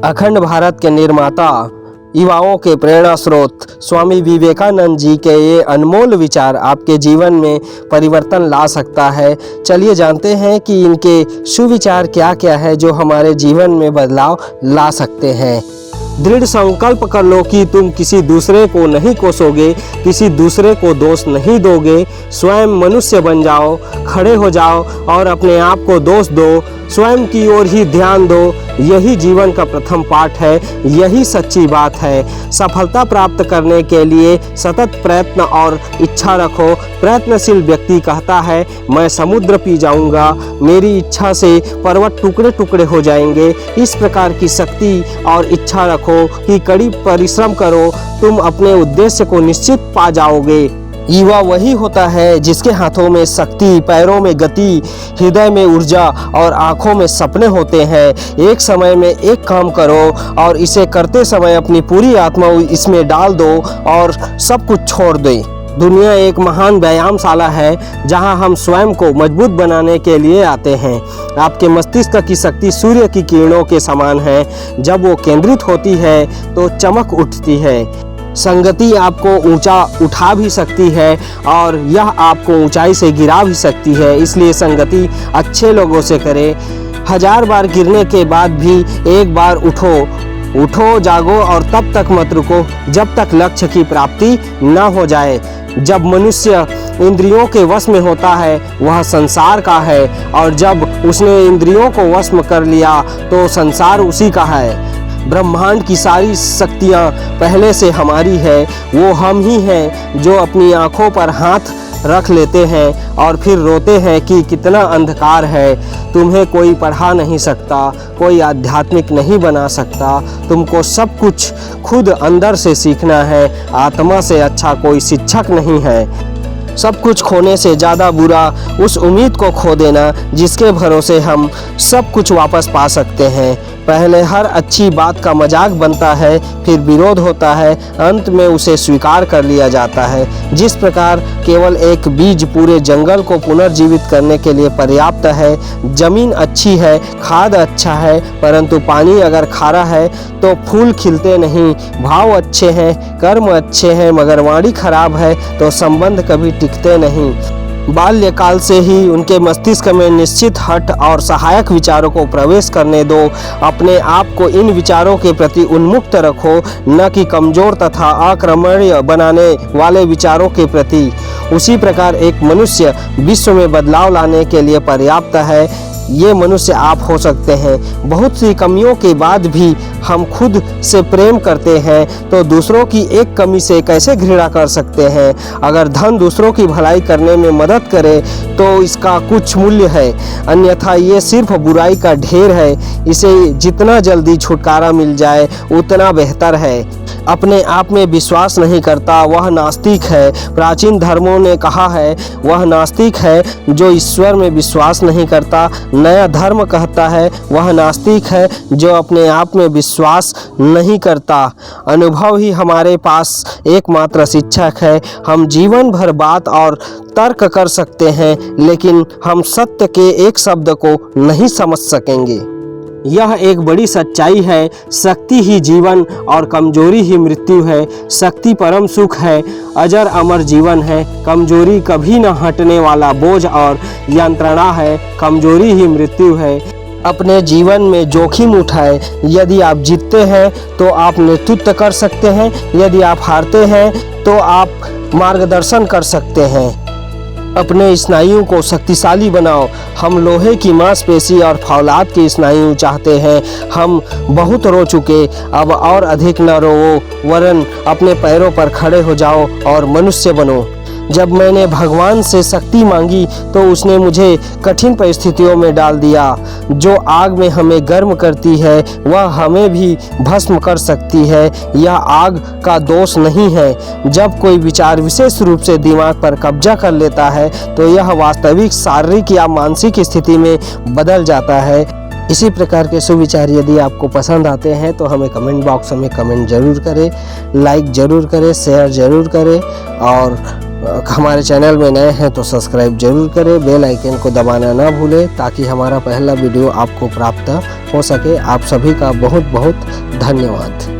अखंड भारत के निर्माता, युवाओं के प्रेरणा स्रोत स्वामी विवेकानंद जी के ये अनमोल विचार आपके जीवन में परिवर्तन ला सकता है। चलिए जानते हैं कि इनके सुविचार क्या क्या है जो हमारे जीवन में बदलाव ला सकते हैं। दृढ़ संकल्प कर लो कि तुम किसी दूसरे को नहीं कोसोगे, किसी दूसरे को दोष नहीं दोगे। स्वयं मनुष्य बन जाओ, खड़े हो जाओ और अपने आप को दोष दो, स्वयं की ओर ही ध्यान दो। यही जीवन का प्रथम पाठ है, यही सच्ची बात है। सफलता प्राप्त करने के लिए सतत प्रयत्न और इच्छा रखो। प्रयत्नशील व्यक्ति कहता है, मैं समुद्र पी जाऊंगा, मेरी इच्छा से पर्वत टुकड़े टुकड़े हो जाएंगे। इस प्रकार की शक्ति और इच्छा रखो कि कड़ी परिश्रम करो, तुम अपने उद्देश्य को निश्चित पा जाओगे। युवा वही होता है जिसके हाथों में शक्ति, पैरों में गति, हृदय में ऊर्जा और आंखों में सपने होते हैं। एक समय में एक काम करो और इसे करते समय अपनी पूरी आत्मा इसमें डाल दो और सब कुछ छोड़ दो। दुनिया एक महान व्यायामशाला है जहां हम स्वयं को मजबूत बनाने के लिए आते हैं। आपके मस्तिष्क की शक्ति सूर्य की किरणों के समान है। जब वो केंद्रित होती है तो चमक उठती है। संगति आपको ऊंचा उठा भी सकती है और यह आपको ऊंचाई से गिरा भी सकती है। इसलिए संगति अच्छे लोगों से करें। 1000 बार गिरने के बाद भी एक बार उठो, उठो, जागो और तब तक मत रुको जब तक लक्ष्य की प्राप्ति न हो जाए। जब मनुष्य इंद्रियों के वश में होता है वह संसार का है, और जब उसने इंद्रियों को वश में कर लिया तो संसार उसी का है। ब्रह्मांड की सारी शक्तियाँ पहले से हमारी है। वो हम ही हैं जो अपनी आँखों पर हाथ रख लेते हैं और फिर रोते हैं कि कितना अंधकार है। तुम्हें कोई पढ़ा नहीं सकता, कोई आध्यात्मिक नहीं बना सकता। तुमको सब कुछ खुद अंदर से सीखना है। आत्मा से अच्छा कोई शिक्षक नहीं है। सब कुछ खोने से ज़्यादा बुरा उस उम्मीद को खो देना जिसके भरोसे हम सब कुछ वापस पा सकते हैं। पहले हर अच्छी बात का मजाक बनता है, फिर विरोध होता है, अंत में उसे स्वीकार कर लिया जाता है। जिस प्रकार केवल एक बीज पूरे जंगल को पुनर्जीवित करने के लिए पर्याप्त है। जमीन अच्छी है, खाद अच्छा है, परंतु पानी अगर खारा है तो फूल खिलते नहीं। भाव अच्छे हैं, कर्म अच्छे हैं, मगर वाणी खराब है तो संबंध कभी टिकते नहीं। बाल्यकाल से ही उनके मस्तिष्क में निश्चित हट और सहायक विचारों को प्रवेश करने दो। अपने आप को इन विचारों के प्रति उन्मुक्त रखो, न कि कमजोर तथा आक्रमणीय बनाने वाले विचारों के प्रति। उसी प्रकार एक मनुष्य विश्व में बदलाव लाने के लिए पर्याप्त है। ये मनुष्य आप हो सकते हैं। बहुत सी कमियों के बाद भी हम खुद से प्रेम करते हैं तो दूसरों की एक कमी से कैसे घृणा कर सकते हैं। अगर धन दूसरों की भलाई करने में मदद करे तो इसका कुछ मूल्य है, अन्यथा ये सिर्फ बुराई का ढेर है। इसे जितना जल्दी छुटकारा मिल जाए उतना बेहतर है। अपने आप में विश्वास नहीं करता वह नास्तिक है। प्राचीन धर्मों ने कहा है वह नास्तिक है जो ईश्वर में विश्वास नहीं करता। नया धर्म कहता है वह नास्तिक है जो अपने आप में विश्वास नहीं करता। अनुभव ही हमारे पास एकमात्र शिक्षक है। हम जीवन भर बात और तर्क कर सकते हैं, लेकिन हम सत्य के एक शब्द को नहीं समझ सकेंगे। यह एक बड़ी सच्चाई है। शक्ति ही जीवन और कमजोरी ही मृत्यु है। शक्ति परम सुख है, अजर अमर जीवन है। कमजोरी कभी न हटने वाला बोझ और यंत्रणा है। कमजोरी ही मृत्यु है। अपने जीवन में जोखिम उठाए। यदि आप जीतते हैं तो आप नेतृत्व कर सकते हैं, यदि आप हारते हैं तो आप मार्गदर्शन कर सकते हैं। अपने स्नायुओं को शक्तिशाली बनाओ। हम लोहे की मांसपेशी और फौलाद के स्नायु चाहते हैं। हम बहुत रो चुके, अब और अधिक न रोवो, वरन अपने पैरों पर खड़े हो जाओ और मनुष्य बनो। जब मैंने भगवान से शक्ति मांगी तो उसने मुझे कठिन परिस्थितियों में डाल दिया। जो आग में हमें गर्म करती है वह हमें भी भस्म कर सकती है। यह आग का दोष नहीं है। जब कोई विचार विशेष रूप से दिमाग पर कब्जा कर लेता है तो यह वास्तविक शारीरिक या मानसिक स्थिति में बदल जाता है। इसी प्रकार के सुविचार यदि आपको पसंद आते हैं तो हमें कमेंट बॉक्स में कमेंट जरूर करें, लाइक जरूर करें, शेयर जरूर करें और हमारे चैनल में नए हैं तो सब्सक्राइब जरूर करें, बेल आइकन को दबाना ना भूलें ताकि हमारा पहला वीडियो आपको प्राप्त हो सके। आप सभी का बहुत बहुत धन्यवाद।